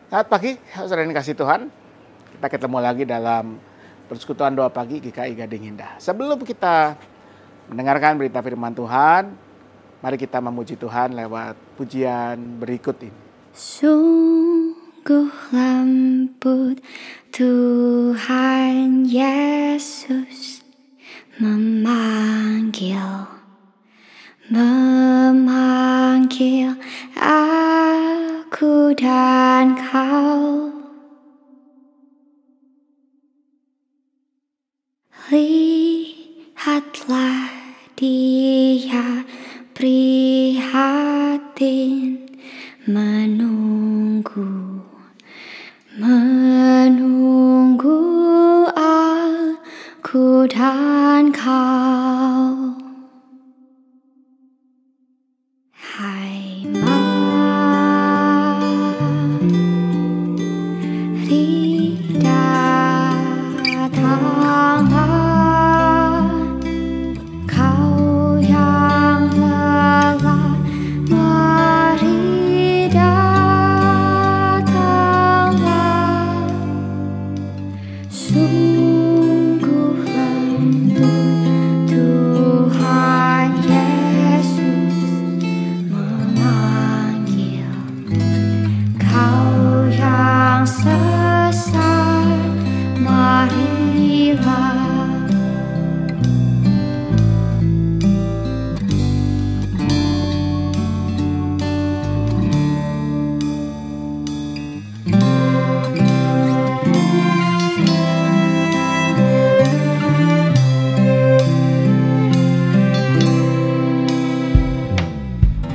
Selamat pagi, saudara yang dikasih Tuhan. Kita ketemu lagi dalam persekutuan doa pagi GKI Gading Indah. Sebelum kita mendengarkan berita firman Tuhan, mari kita memuji Tuhan lewat pujian berikut ini. Sungguh lembut Tuhan Yesus memanggil aku dan kau. Lihatlah dia prihatin menunggu aku dan kau. Hai mari datanglah, kau yang lelah, mari datanglah. Sungguh lembut Tuhan Yesus memanggil kau yang sesat, marilah.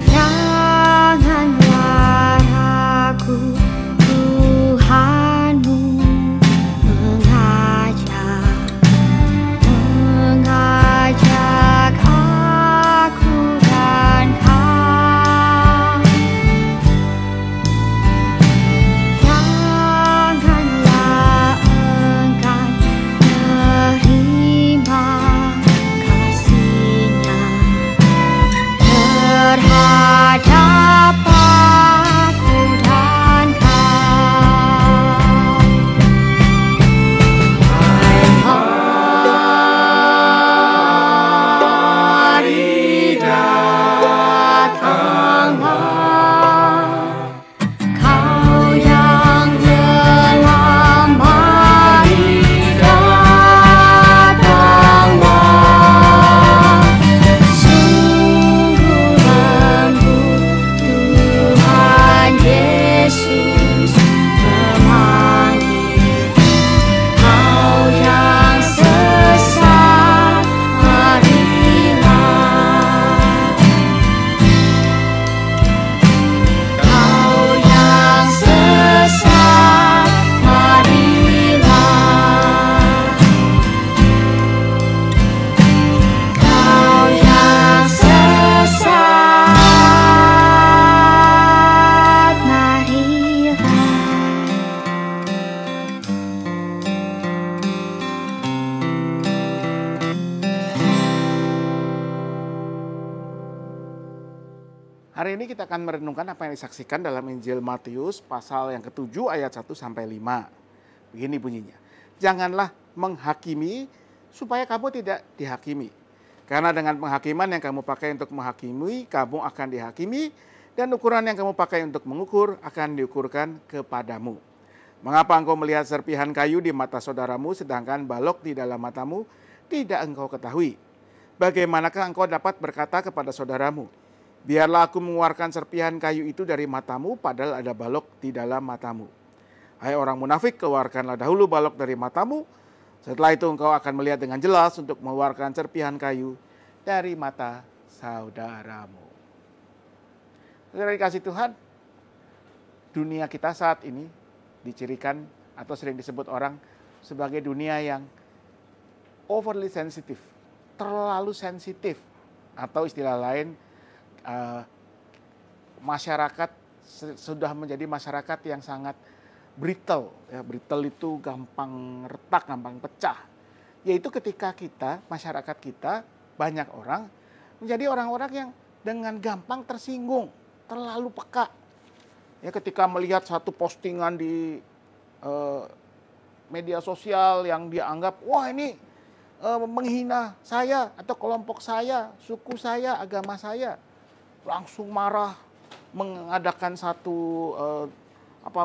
Janganlah ragu, Tuhanmu mengajak aku dan kau. Janganlah enggan menerima kasih-Nya terhadap aku dan kau. Hai mari datanglah, kau yang lelah, mari datanglah. Sungguh lembut Tuhan Yesus memanggil kau yang sesat, marilah. Kau yang sesat, marilah. Kau yang sesat, marilah. Hari ini kita akan merenungkan apa yang disaksikan dalam Injil Matius pasal yang ke-7 ayat 1 sampai 5. Begini bunyinya. Janganlah menghakimi supaya kamu tidak dihakimi. Karena dengan penghakiman yang kamu pakai untuk menghakimi, kamu akan dihakimi, dan ukuran yang kamu pakai untuk mengukur akan diukurkan kepadamu. Mengapa engkau melihat serpihan kayu di mata saudaramu, sedangkan balok di dalam matamu tidak engkau ketahui? Bagaimanakah engkau dapat berkata kepada saudaramu, biarlah aku mengeluarkan serpihan kayu itu dari matamu, padahal ada balok di dalam matamu. Hai orang munafik, keluarkanlah dahulu balok dari matamu, setelah itu engkau akan melihat dengan jelas untuk mengeluarkan serpihan kayu dari mata saudaramu. Saudara dikasih Tuhan, dunia kita saat ini dicirikan atau sering disebut orang sebagai dunia yang overly sensitive, terlalu sensitif, atau istilah lain masyarakat sudah menjadi masyarakat yang sangat brittle. Ya, brittle itu gampang retak, gampang pecah. Yaitu ketika masyarakat kita, banyak orang menjadi orang-orang yang dengan gampang tersinggung, terlalu peka. Ya, ketika melihat satu postingan di media sosial yang dia anggap, wah ini menghina saya atau kelompok saya, suku saya, agama saya, langsung marah, mengadakan satu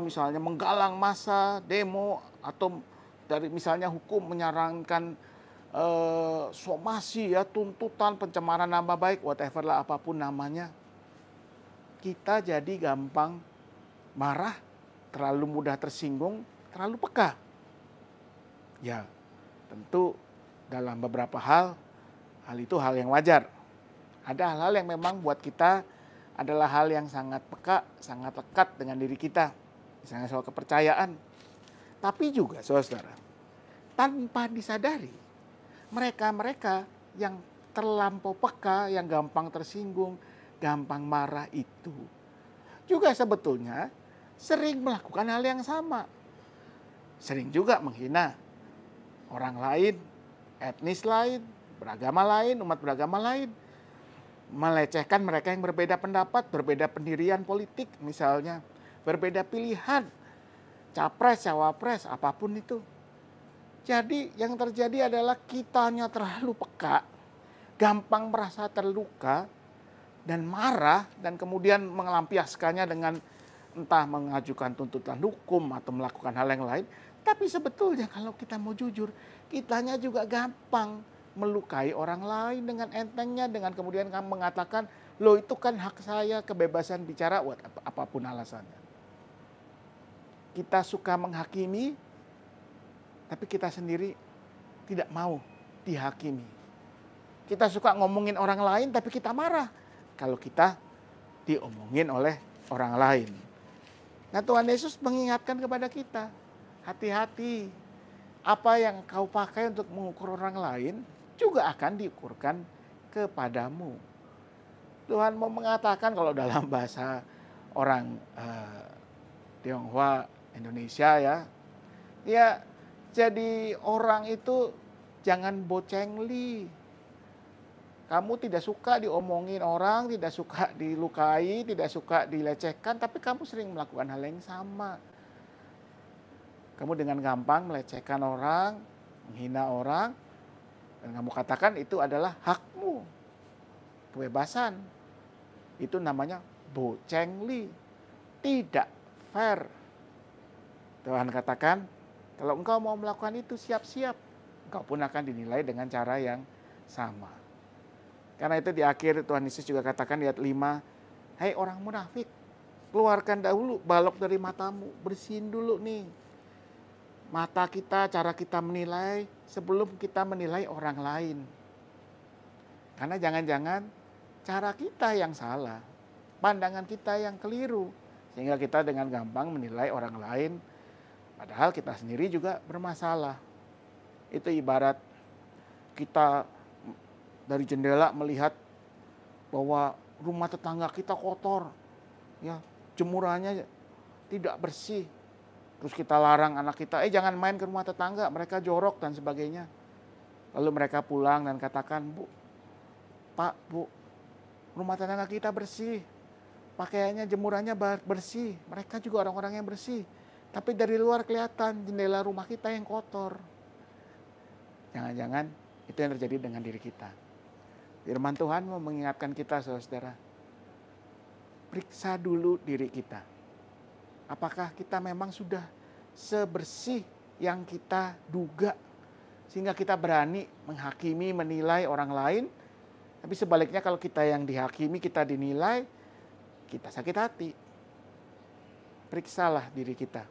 misalnya menggalang massa, demo, atau dari misalnya hukum menyarankan somasi ya, tuntutan pencemaran nama baik, whatever lah apapun namanya. Kita jadi gampang marah, terlalu mudah tersinggung, terlalu peka. Ya, tentu dalam beberapa hal itu hal yang wajar. Ada hal-hal yang memang buat kita adalah hal yang sangat peka, sangat lekat dengan diri kita. Misalnya soal kepercayaan. Tapi juga saudara, tanpa disadari, mereka-mereka yang terlampau peka, yang gampang tersinggung, gampang marah itu juga sebetulnya sering melakukan hal yang sama. Sering juga menghina orang lain, etnis lain, beragama lain, umat beragama lain. Melecehkan mereka yang berbeda pendapat, berbeda pendirian politik misalnya, berbeda pilihan, capres, cawapres, apapun itu. Jadi yang terjadi adalah kitanya terlalu peka, gampang merasa terluka, dan marah, dan kemudian melampiaskannya dengan entah mengajukan tuntutan hukum atau melakukan hal yang lain. Tapi sebetulnya kalau kita mau jujur, kitanya juga gampang melukai orang lain dengan entengnya, dengan kemudian kamu mengatakan, loh itu kan hak saya, kebebasan bicara, apapun alasannya. Kita suka menghakimi, tapi kita sendiri tidak mau dihakimi. Kita suka ngomongin orang lain, tapi kita marah kalau kita diomongin oleh orang lain. Nah, Tuhan Yesus mengingatkan kepada kita, hati-hati, apa yang kau pakai untuk mengukur orang lain juga akan diukurkan kepadamu. Tuhan mau mengatakan, kalau dalam bahasa orang Tionghoa Indonesia ya jadi orang itu jangan bocengli. Kamu tidak suka diomongin orang, tidak suka dilukai, tidak suka dilecehkan, tapi kamu sering melakukan hal yang sama. Kamu dengan gampang melecehkan orang, menghina orang, dan kamu katakan itu adalah hakmu, kebebasan. Itu namanya bocengli, tidak fair. Tuhan katakan, kalau engkau mau melakukan itu, siap-siap. Engkau pun akan dinilai dengan cara yang sama. Karena itu di akhir Tuhan Yesus juga katakan di ayat 5, hai orang munafik, keluarkan dahulu balok dari matamu, bersihin dulu nih mata kita, cara kita menilai sebelum kita menilai orang lain. Karena jangan-jangan cara kita yang salah, pandangan kita yang keliru, sehingga kita dengan gampang menilai orang lain, padahal kita sendiri juga bermasalah. Itu ibarat kita dari jendela melihat bahwa rumah tetangga kita kotor, ya jemurannya tidak bersih. Terus kita larang anak kita, jangan main ke rumah tetangga, mereka jorok dan sebagainya. Lalu mereka pulang dan katakan, Bu, Pak, Bu, rumah tetangga kita bersih, pakaiannya, jemurannya bersih, mereka juga orang-orang yang bersih. Tapi dari luar kelihatan jendela rumah kita yang kotor. Jangan-jangan itu yang terjadi dengan diri kita. Firman Tuhan mau mengingatkan kita, saudara, periksa dulu diri kita. Apakah kita memang sudah sebersih yang kita duga, sehingga kita berani menghakimi, menilai orang lain. Tapi sebaliknya kalau kita yang dihakimi, kita dinilai, kita sakit hati. Periksalah diri kita.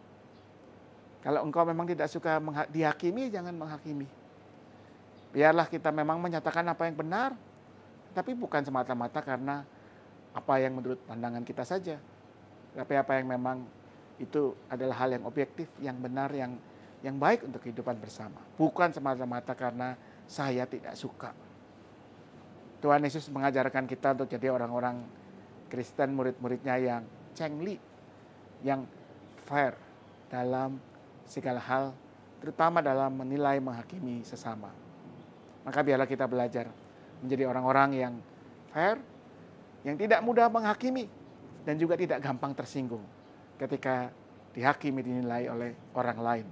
Kalau engkau memang tidak suka dihakimi, jangan menghakimi. Biarlah kita memang menyatakan apa yang benar, tapi bukan semata-mata karena apa yang menurut pandangan kita saja. Tapi apa yang memang itu adalah hal yang objektif, yang benar, yang baik untuk kehidupan bersama. Bukan semata-mata karena saya tidak suka. Tuhan Yesus mengajarkan kita untuk jadi orang-orang Kristen, murid-muridnya yang cengli, yang fair dalam segala hal, terutama dalam menilai, menghakimi sesama. Maka biarlah kita belajar menjadi orang-orang yang fair, yang tidak mudah menghakimi, dan juga tidak gampang tersinggung. ketika dihakimi dinilai oleh orang lain.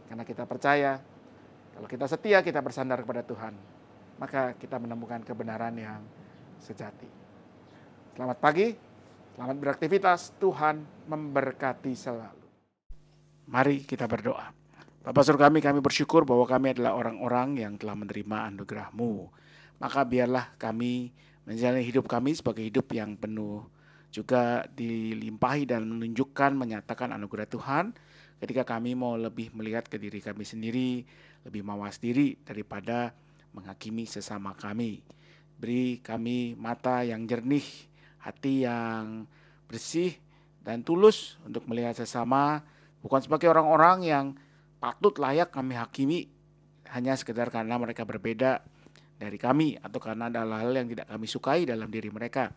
Karena kita percaya kalau kita setia, kita bersandar kepada Tuhan, maka kita menemukan kebenaran yang sejati. Selamat pagi, selamat beraktivitas, Tuhan memberkati selalu. Mari kita berdoa. Bapa surga kami bersyukur bahwa kami adalah orang-orang yang telah menerima anugerah-Mu. Maka biarlah kami menjalani hidup kami sebagai hidup yang penuh juga dilimpahi dan menunjukkan, menyatakan anugerah Tuhan ketika kami mau lebih melihat ke diri kami sendiri, lebih mawas diri daripada menghakimi sesama kami. Beri kami mata yang jernih, hati yang bersih dan tulus untuk melihat sesama, bukan sebagai orang-orang yang patut layak kami hakimi hanya sekedar karena mereka berbeda dari kami atau karena ada hal-hal yang tidak kami sukai dalam diri mereka.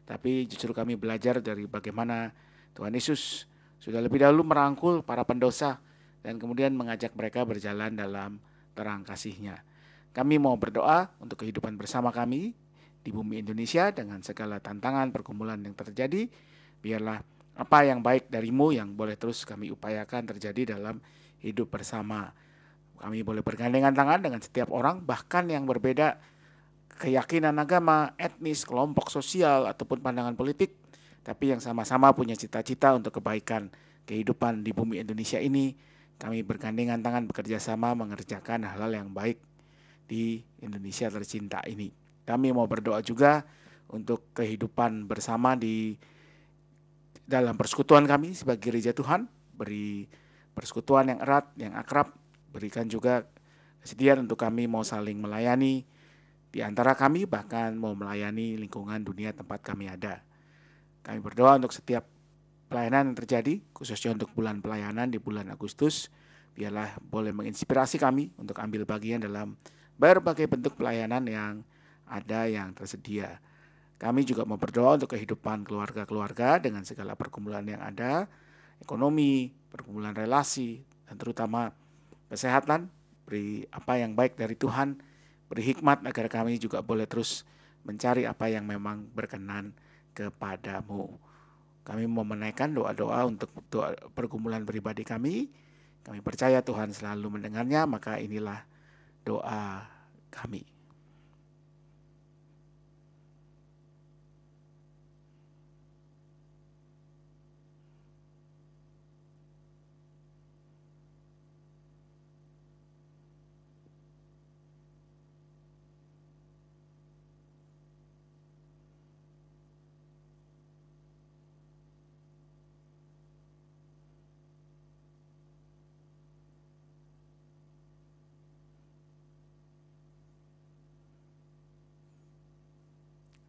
Tapi justru kami belajar dari bagaimana Tuhan Yesus sudah lebih dahulu merangkul para pendosa dan kemudian mengajak mereka berjalan dalam terang kasih-Nya. Kami mau berdoa untuk kehidupan bersama kami di bumi Indonesia dengan segala tantangan pergumulan yang terjadi. Biarlah apa yang baik dari-Mu yang boleh terus kami upayakan terjadi dalam hidup bersama. Kami boleh bergandengan tangan dengan setiap orang, bahkan yang berbeda keyakinan agama, etnis, kelompok sosial, ataupun pandangan politik, tapi yang sama-sama punya cita-cita untuk kebaikan kehidupan di bumi Indonesia ini. Kami bergandengan tangan bekerja sama mengerjakan hal-hal yang baik di Indonesia tercinta ini. Kami mau berdoa juga untuk kehidupan bersama di dalam persekutuan kami sebagai gereja Tuhan. Beri persekutuan yang erat, yang akrab. Berikan juga kesediaan untuk kami mau saling melayani di antara kami, bahkan mau melayani lingkungan dunia tempat kami ada. Kami berdoa untuk setiap pelayanan yang terjadi, khususnya untuk bulan pelayanan di bulan Agustus. Biarlah boleh menginspirasi kami untuk ambil bagian dalam berbagai bentuk pelayanan yang ada, yang tersedia. Kami juga mau berdoa untuk kehidupan keluarga-keluarga dengan segala pergumulan yang ada, ekonomi, pergumulan relasi, dan terutama kesehatan. Beri apa yang baik dari Tuhan, beri hikmat agar kami juga boleh terus mencari apa yang memang berkenan kepadamu. Kami mau menaikkan doa-doa untuk doa pergumulan pribadi kami. Kami percaya Tuhan selalu mendengarnya, maka inilah doa kami.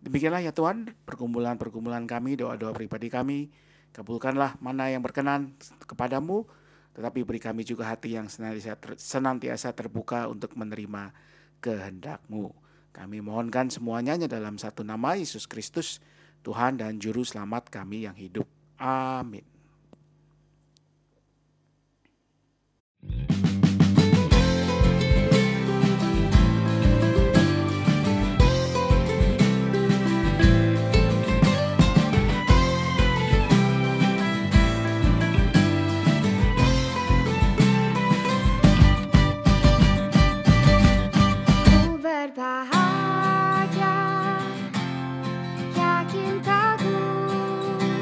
Demikianlah ya Tuhan, pergumulan-pergumulan kami, doa-doa pribadi kami, kabulkanlah mana yang berkenan kepadamu, tetapi beri kami juga hati yang senantiasa terbuka untuk menerima kehendak-Mu. Kami mohonkan semuanya dalam satu nama, Yesus Kristus, Tuhan dan Juru Selamat kami yang hidup. Amin. Berbahagia, yakin teguh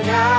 yang